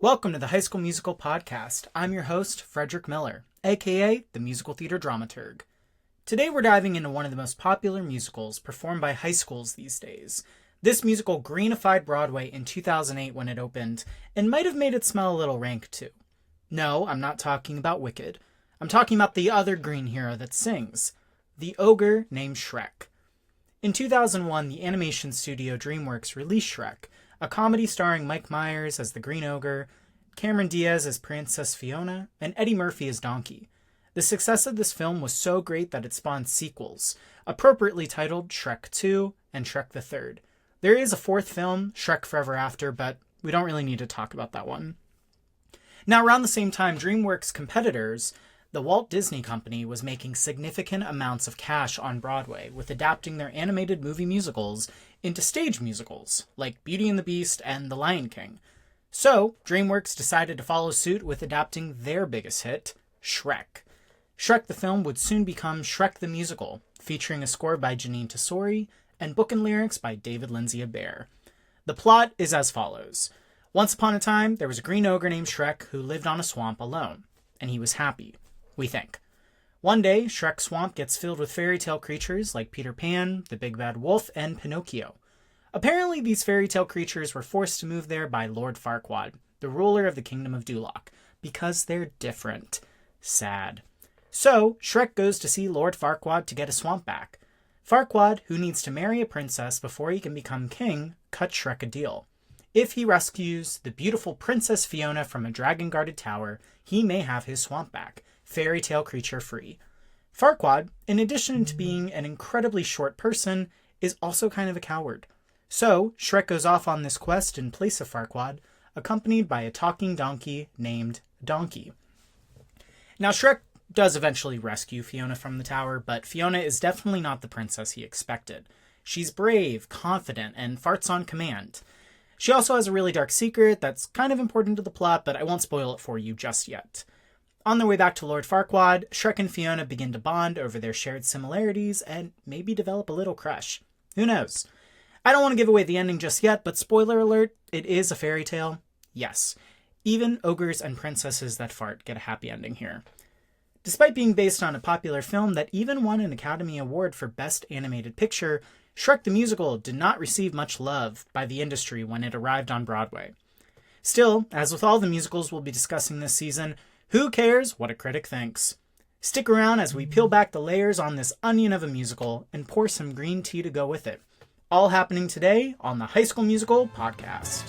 Welcome to the High School Musical Podcast. I'm your host, Frederick Miller, aka the Musical Theater Dramaturg. Today we're diving into one of the most popular musicals performed by high schools these days. This musical greenified Broadway in 2008 when it opened, and might have made it smell a little rank too. No, I'm not talking about Wicked. I'm talking about the other green hero that sings, the ogre named Shrek. In 2001, the animation studio DreamWorks released Shrek, a comedy starring Mike Myers as the Green Ogre, Cameron Diaz as Princess Fiona, and Eddie Murphy as Donkey. The success of this film was so great that it spawned sequels, appropriately titled Shrek 2 and Shrek the Third. There is a fourth film, Shrek Forever After, but we don't really need to talk about that one. Now, around the same time, DreamWorks' competitors, the Walt Disney Company, was making significant amounts of cash on Broadway with adapting their animated movie musicals into stage musicals, like Beauty and the Beast and The Lion King. So, DreamWorks decided to follow suit with adapting their biggest hit, Shrek. Shrek the film would soon become Shrek the Musical, featuring a score by Jeanine Tesori and book and lyrics by David Lindsay-Abaire. The plot is as follows. Once upon a time, there was a green ogre named Shrek who lived on a swamp alone, and he was happy, we think. One day, Shrek's swamp gets filled with fairy tale creatures like Peter Pan, the Big Bad Wolf, and Pinocchio. Apparently, these fairy tale creatures were forced to move there by Lord Farquaad, the ruler of the Kingdom of Duloc, because they're different. Sad. So, Shrek goes to see Lord Farquaad to get his swamp back. Farquaad, who needs to marry a princess before he can become king, cuts Shrek a deal. If he rescues the beautiful Princess Fiona from a dragon-guarded tower, he may have his swamp back, fairy tale creature free. Farquaad, in addition to being an incredibly short person, is also kind of a coward. So, Shrek goes off on this quest in place of Farquaad, accompanied by a talking donkey named Donkey. Now, Shrek does eventually rescue Fiona from the tower, but Fiona is definitely not the princess he expected. She's brave, confident, and farts on command. She also has a really dark secret that's kind of important to the plot, but I won't spoil it for you just yet. On their way back to Lord Farquaad, Shrek and Fiona begin to bond over their shared similarities and maybe develop a little crush. Who knows? I don't want to give away the ending just yet, but spoiler alert, it is a fairy tale. Yes, even ogres and princesses that fart get a happy ending here. Despite being based on a popular film that even won an Academy Award for Best Animated Picture, Shrek the Musical did not receive much love by the industry when it arrived on Broadway. Still, as with all the musicals we'll be discussing this season, who cares what a critic thinks? Stick around as we peel back the layers on this onion of a musical and pour some green tea to go with it. All happening today on the High School Musical Podcast.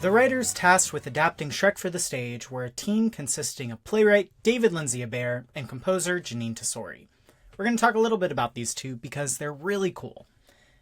The writers tasked with adapting Shrek for the stage were a team consisting of playwright David Lindsay-Abaire and composer Jeanine Tesori. We're going to talk a little bit about these two because they're really cool.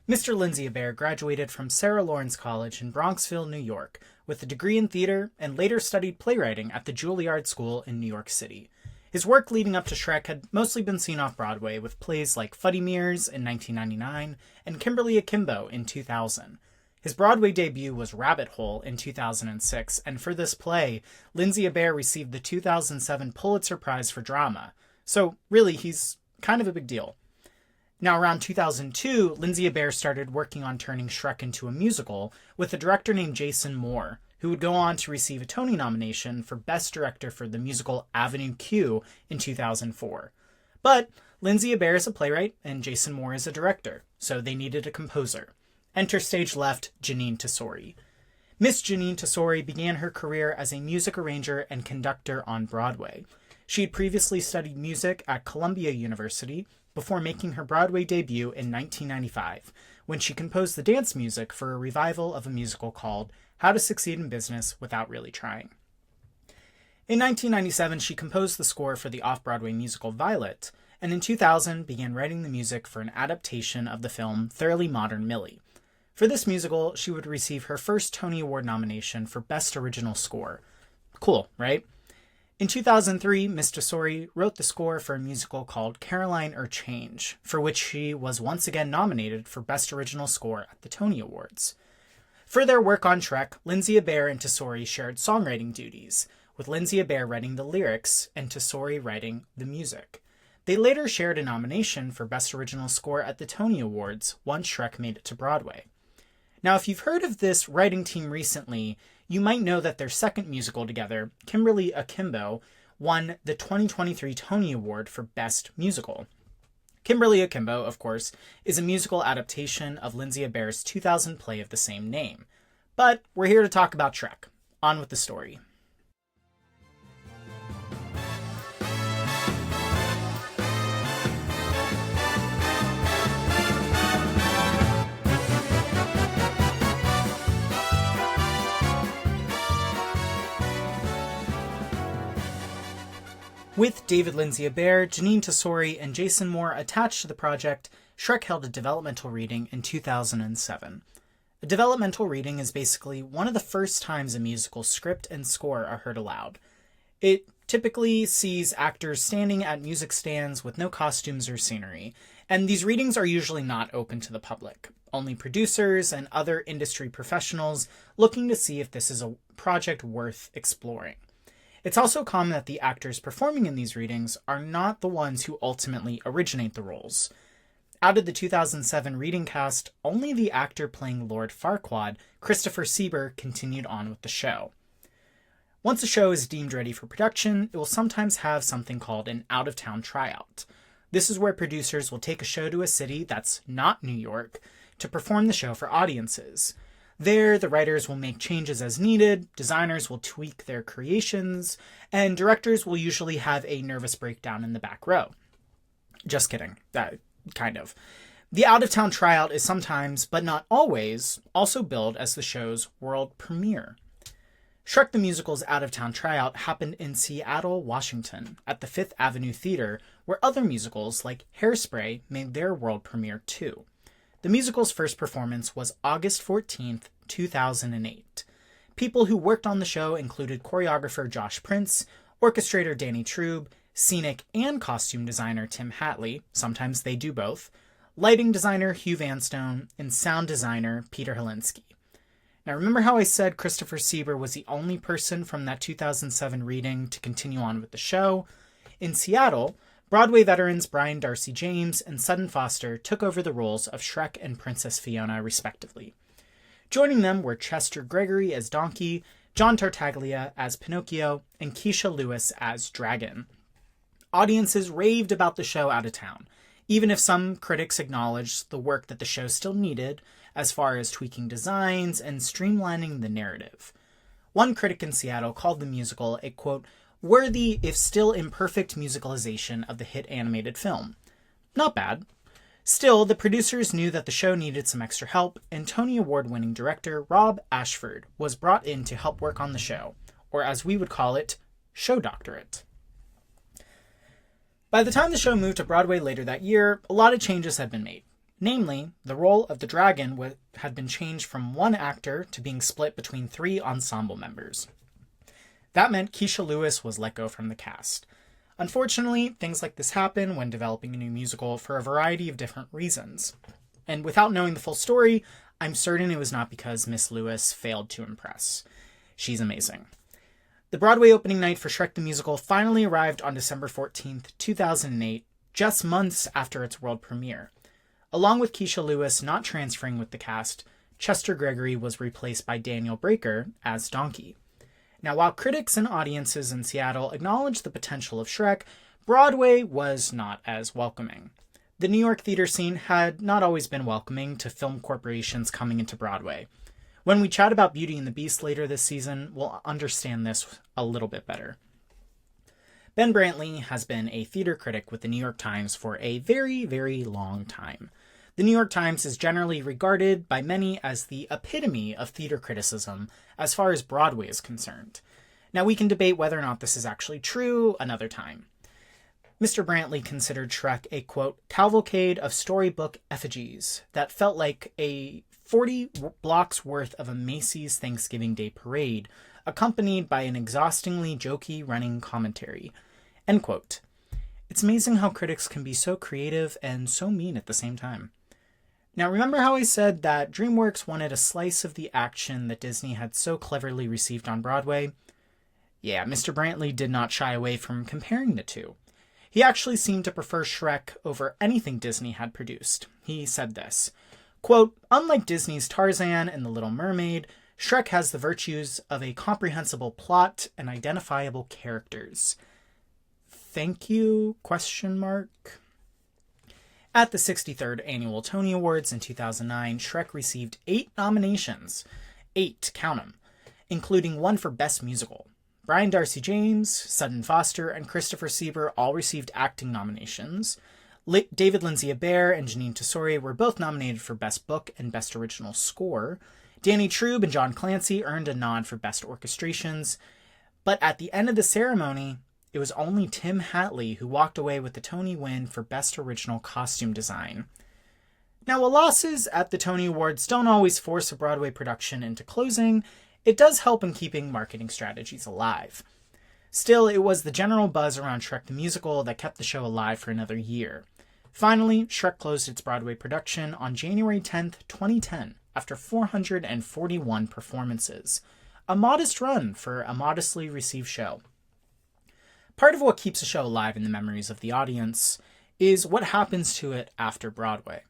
Mr. Lindsay-Abaire graduated from Sarah Lawrence College in Bronxville, New York, with a degree in theater and later studied playwriting at the Juilliard School in New York City. His work leading up to Shrek had mostly been seen off-Broadway with plays like Fuddy Mears in 1999 and Kimberly Akimbo in 2000. His Broadway debut was Rabbit Hole in 2006, and for this play, Lindsay-Abaire received the 2007 Pulitzer Prize for Drama. So really, he's kind of a big deal. Now, around 2002, Lindsay-Abaire started working on turning Shrek into a musical with a director named Jason Moore, who would go on to receive a Tony nomination for Best Director for the musical Avenue Q in 2004. But Lindsay-Abaire is a playwright and Jason Moore is a director, so they needed a composer. Enter stage left Jeanine Tesori. Miss Jeanine Tesori began her career as a music arranger and conductor on Broadway. She had previously studied music at Columbia University before making her Broadway debut in 1995, when she composed the dance music for a revival of a musical called How to Succeed in Business Without Really Trying. In 1997, she composed the score for the off-Broadway musical Violet, and in 2000 began writing the music for an adaptation of the film Thoroughly Modern Millie. For this musical, she would receive her first Tony Award nomination for Best Original Score. Cool, right? In 2003, Miss Tesori wrote the score for a musical called Caroline or Change, for which she was once again nominated for Best Original Score at the Tony Awards. For their work on Shrek, Lindsay-Abaire and Tesori shared songwriting duties, with Lindsay-Abaire writing the lyrics and Tesori writing the music. They later shared a nomination for Best Original Score at the Tony Awards once Shrek made it to Broadway. Now, if you've heard of this writing team recently, you might know that their second musical together, Kimberly Akimbo, won the 2023 Tony Award for Best Musical. Kimberly Akimbo, of course, is a musical adaptation of Lindsay-Abaire's 2000 play of the same name. But we're here to talk about Shrek. On with the story. With David Lindsay-Abaire, Jeanine Tesori, and Jason Moore attached to the project, Shrek held a developmental reading in 2007. A developmental reading is basically one of the first times a musical script and score are heard aloud. It typically sees actors standing at music stands with no costumes or scenery, and these readings are usually not open to the public. Only producers and other industry professionals looking to see if this is a project worth exploring. It's also common that the actors performing in these readings are not the ones who ultimately originate the roles. Out of the 2007 reading cast, only the actor playing Lord Farquaad, Christopher Sieber, continued on with the show. Once a show is deemed ready for production, it will sometimes have something called an out-of-town tryout. This is where producers will take a show to a city that's not New York to perform the show for audiences. There, the writers will make changes as needed, designers will tweak their creations, and directors will usually have a nervous breakdown in the back row. Just kidding. Kind of. The out-of-town tryout is sometimes, but not always, also billed as the show's world premiere. Shrek the Musical's out-of-town tryout happened in Seattle, Washington, at the Fifth Avenue Theater, where other musicals like Hairspray made their world premiere too. The musical's first performance was August 14th, 2008. People who worked on the show included choreographer Josh Prince, orchestrator Danny Trube, scenic and costume designer Tim Hatley, sometimes they do both, lighting designer Hugh Vanstone, and sound designer Peter Helinski. Now remember how I said Christopher Sieber was the only person from that 2007 reading to continue on with the show? In Seattle, Broadway veterans Brian Darcy James and Sutton Foster took over the roles of Shrek and Princess Fiona, respectively. Joining them were Chester Gregory as Donkey, John Tartaglia as Pinocchio, and Keisha Lewis as Dragon. Audiences raved about the show out of town, even if some critics acknowledged the work that the show still needed, as far as tweaking designs and streamlining the narrative. One critic in Seattle called the musical a, quote, worthy, if still imperfect, musicalization of the hit animated film. Not bad. Still, the producers knew that the show needed some extra help, and Tony Award-winning director Rob Ashford was brought in to help work on the show, or as we would call it, show doctorate. By the time the show moved to Broadway later that year, a lot of changes had been made. Namely, the role of the dragon had been changed from one actor to being split between 3 ensemble members. That meant Keisha Lewis was let go from the cast. Unfortunately, things like this happen when developing a new musical for a variety of different reasons. And without knowing the full story, I'm certain it was not because Miss Lewis failed to impress. She's amazing. The Broadway opening night for Shrek the Musical finally arrived on December 14th, 2008, just months after its world premiere. Along with Keisha Lewis not transferring with the cast, Chester Gregory was replaced by Daniel Breaker as Donkey. Now, while critics and audiences in Seattle acknowledged the potential of Shrek, Broadway was not as welcoming. The New York theater scene had not always been welcoming to film corporations coming into Broadway. When we chat about Beauty and the Beast later this season, we'll understand this a little bit better. Ben Brantley has been a theater critic with the New York Times for a very, very long time. The New York Times is generally regarded by many as the epitome of theater criticism as far as Broadway is concerned. Now, we can debate whether or not this is actually true another time. Mr. Brantley considered Shrek a, quote, cavalcade of storybook effigies that felt like a 40 blocks worth of a Macy's Thanksgiving Day parade, accompanied by an exhaustingly jokey running commentary, end quote. It's amazing how critics can be so creative and so mean at the same time. Now, remember how I said that DreamWorks wanted a slice of the action that Disney had so cleverly received on Broadway? Yeah, Mr. Brantley did not shy away from comparing the two. He actually seemed to prefer Shrek over anything Disney had produced. He said this, quote, "Unlike Disney's Tarzan and The Little Mermaid, Shrek has the virtues of a comprehensible plot and identifiable characters." Thank you? Question mark. At the 63rd Annual Tony Awards in 2009, Shrek received 8 nominations. 8, count 'em, including one for Best Musical. Brian Darcy James, Sutton Foster, and Christopher Sieber all received acting nominations. David Lindsay-Abaire and Jeanine Tesori were both nominated for Best Book and Best Original Score. Danny Trube and John Clancy earned a nod for Best Orchestrations. But at the end of the ceremony, it was only Tim Hatley who walked away with the Tony win for Best Original Costume Design. Now, while losses at the Tony Awards don't always force a Broadway production into closing, it does help in keeping marketing strategies alive. Still, it was the general buzz around Shrek the Musical that kept the show alive for another year. Finally, Shrek closed its Broadway production on January 10th, 2010, after 441 performances. A modest run for a modestly received show. Part of what keeps a show alive in the memories of the audience is what happens to it after Broadway.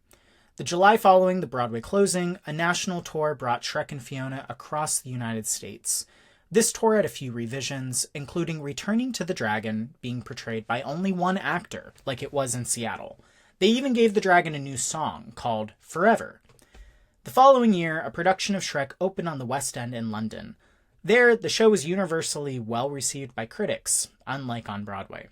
The July following the Broadway closing, a national tour brought Shrek and Fiona across the United States. This tour had a few revisions, including returning to the dragon being portrayed by only one actor, like it was in Seattle. They even gave the dragon a new song called Forever. The following year, a production of Shrek opened on the West End in London. There, the show was universally well received by critics, unlike on Broadway.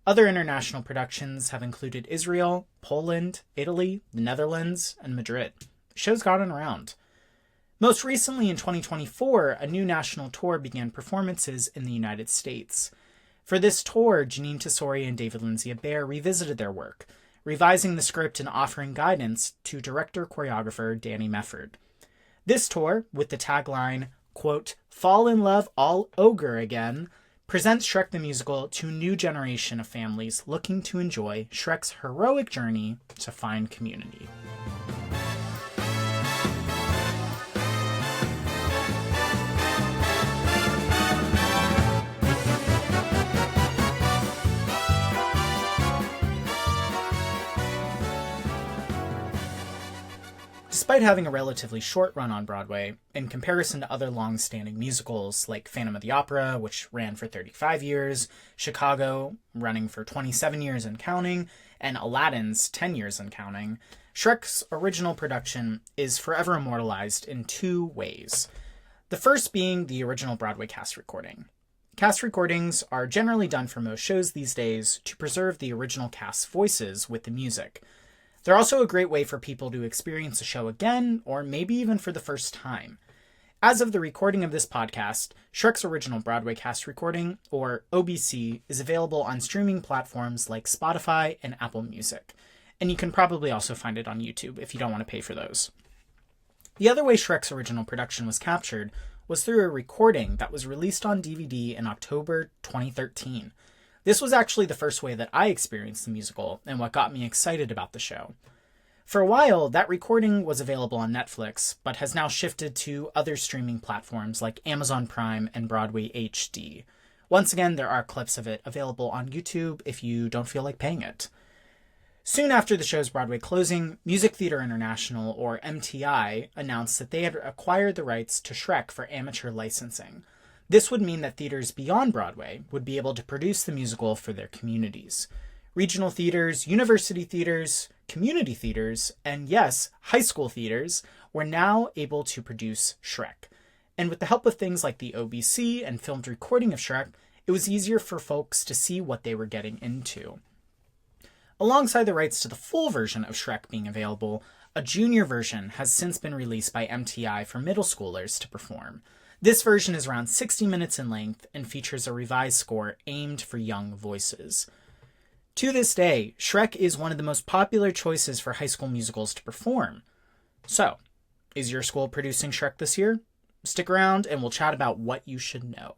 Other international productions have included Israel, Poland, Italy, the Netherlands, and Madrid. The show's gotten around. Most recently, in 2024, a new national tour began performances in the United States. For this tour, Jeanine Tesori and David Lindsay-Abaire revisited their work, revising the script and offering guidance to director-choreographer Danny Mefford. This tour, with the tagline, quote, "Fall in love all ogre again," presents Shrek the Musical to a new generation of families looking to enjoy Shrek's heroic journey to find community. Despite having a relatively short run on Broadway, in comparison to other long-standing musicals like Phantom of the Opera, which ran for 35 years, Chicago, running for 27 years and counting, and Aladdin's 10 years and counting, Shrek's original production is forever immortalized in 2 ways. The first being the original Broadway cast recording. Cast recordings are generally done for most shows these days to preserve the original cast's voices with the music. They're also a great way for people to experience a show again, or maybe even for the first time. As of the recording of this podcast, Shrek's original Broadway cast recording, or OBC, is available on streaming platforms like Spotify and Apple Music. And you can probably also find it on YouTube if you don't want to pay for those. The other way Shrek's original production was captured was through a recording that was released on DVD in October 2013. This was actually the first way that I experienced the musical and what got me excited about the show. For a while, that recording was available on Netflix, but has now shifted to other streaming platforms like Amazon Prime and Broadway HD. Once again, there are clips of it available on YouTube if you don't feel like paying it. Soon after the show's Broadway closing, Music Theatre International, or MTI, announced that they had acquired the rights to Shrek for amateur licensing. This would mean that theaters beyond Broadway would be able to produce the musical for their communities. Regional theaters, university theaters, community theaters, and yes, high school theaters were now able to produce Shrek. And with the help of things like the OBC and filmed recording of Shrek, it was easier for folks to see what they were getting into. Alongside the rights to the full version of Shrek being available, a junior version has since been released by MTI for middle schoolers to perform. This version is around 60 minutes in length and features a revised score aimed for young voices. To this day, Shrek is one of the most popular choices for high school musicals to perform. So, is your school producing Shrek this year? Stick around and we'll chat about what you should know.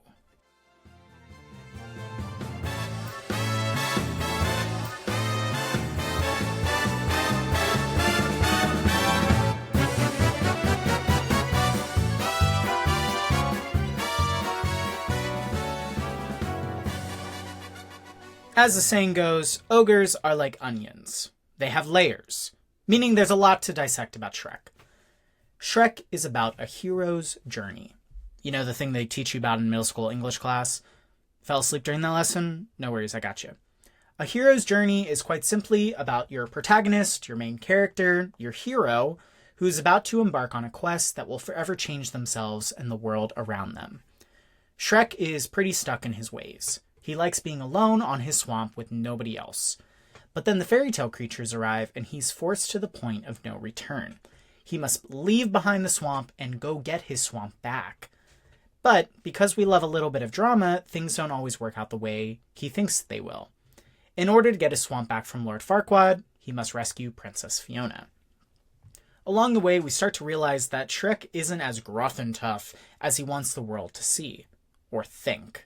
As the saying goes, ogres are like onions. They have layers, meaning there's a lot to dissect about Shrek. Shrek is about a hero's journey. You know, the thing they teach you about in middle school English class? Fell asleep during that lesson? No worries, I got you. A hero's journey is quite simply about your protagonist, your main character, your hero, who's about to embark on a quest that will forever change themselves and the world around them. Shrek is pretty stuck in his ways. He likes being alone on his swamp with nobody else. But then the fairy tale creatures arrive and he's forced to the point of no return. He must leave behind the swamp and go get his swamp back. But because we love a little bit of drama, things don't always work out the way he thinks they will. In order to get his swamp back from Lord Farquaad, he must rescue Princess Fiona. Along the way, we start to realize that Shrek isn't as gruff and tough as he wants the world to see, or think.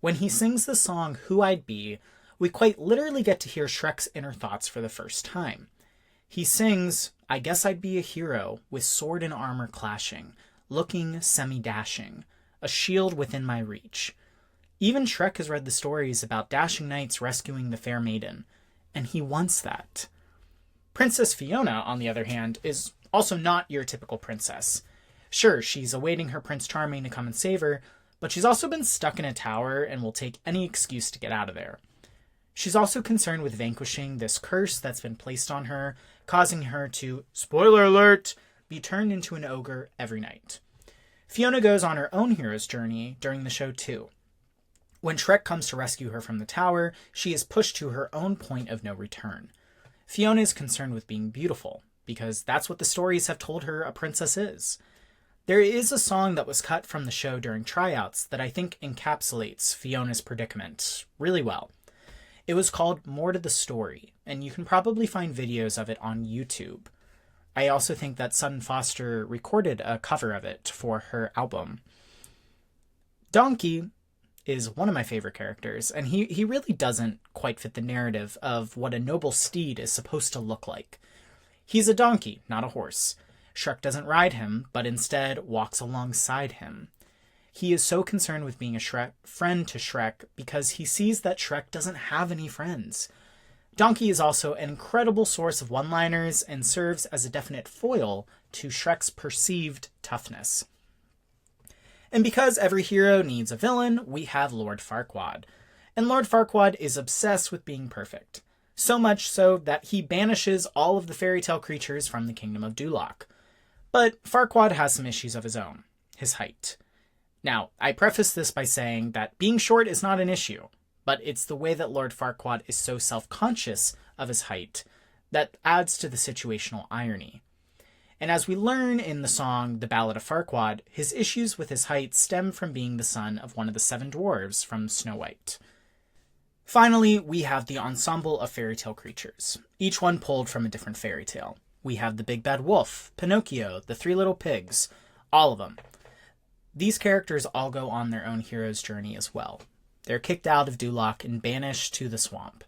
When he sings the song Who I'd Be, we quite literally get to hear Shrek's inner thoughts for the first time. He sings, I guess I'd be a hero, with sword and armor clashing, looking semi-dashing, a shield within my reach. Even Shrek has read the stories about dashing knights rescuing the fair maiden, and he wants that. Princess Fiona, on the other hand, is also not your typical princess. Sure, she's awaiting her Prince Charming to come and save her, but she's also been stuck in a tower and will take any excuse to get out of there. She's also concerned with vanquishing this curse that's been placed on her, causing her to, spoiler alert, be turned into an ogre every night. Fiona goes on her own hero's journey during the show too. When Shrek comes to rescue her from the tower, she is pushed to her own point of no return. Fiona is concerned with being beautiful, because that's what the stories have told her a princess is. There is a song that was cut from the show during tryouts that I think encapsulates Fiona's predicament really well. It was called More to the Story, and you can probably find videos of it on YouTube. I also think that Sutton Foster recorded a cover of it for her album. Donkey is one of my favorite characters, and he really doesn't quite fit the narrative of what a noble steed is supposed to look like. He's a donkey, not a horse. Shrek doesn't ride him, but instead walks alongside him. He is so concerned with being a friend to Shrek because he sees that Shrek doesn't have any friends. Donkey is also an incredible source of one-liners and serves as a definite foil to Shrek's perceived toughness. And because every hero needs a villain, we have Lord Farquaad. And Lord Farquaad is obsessed with being perfect. So much so that he banishes all of the fairy tale creatures from the kingdom of Duloc. But Farquaad has some issues of his own. His height. Now, I preface this by saying that being short is not an issue, but it's the way that Lord Farquaad is so self-conscious of his height that adds to the situational irony. And as we learn in the song The Ballad of Farquaad, his issues with his height stem from being the son of one of the 7 dwarves from Snow White. Finally, we have the ensemble of fairy tale creatures, each one pulled from a different fairy tale. We have the Big Bad Wolf, Pinocchio, the 3 Little Pigs, all of them. These characters all go on their own hero's journey as well. They're kicked out of Duloc and banished to the swamp.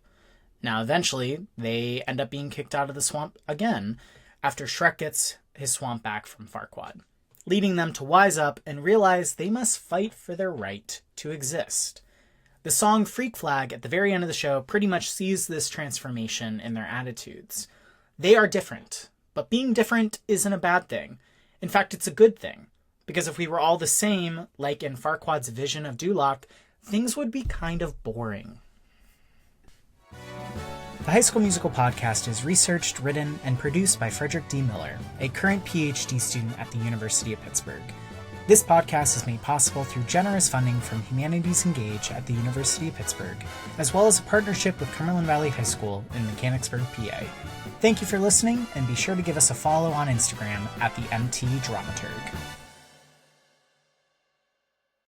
Now, eventually, they end up being kicked out of the swamp again after Shrek gets his swamp back from Farquaad, leading them to wise up and realize they must fight for their right to exist. The song Freak Flag at the very end of the show pretty much sees this transformation in their attitudes. They are different, but being different isn't a bad thing. In fact, it's a good thing. Because if we were all the same, like in Farquaad's vision of Duloc, things would be kind of boring. The High School Musical podcast is researched, written, and produced by Frederick D. Miller, a current PhD student at the University of Pittsburgh. This podcast is made possible through generous funding from Humanities Engage at the University of Pittsburgh, as well as a partnership with Cumberland Valley High School in Mechanicsburg, PA. Thank you for listening, and be sure to give us a follow on Instagram at the MT Dramaturg.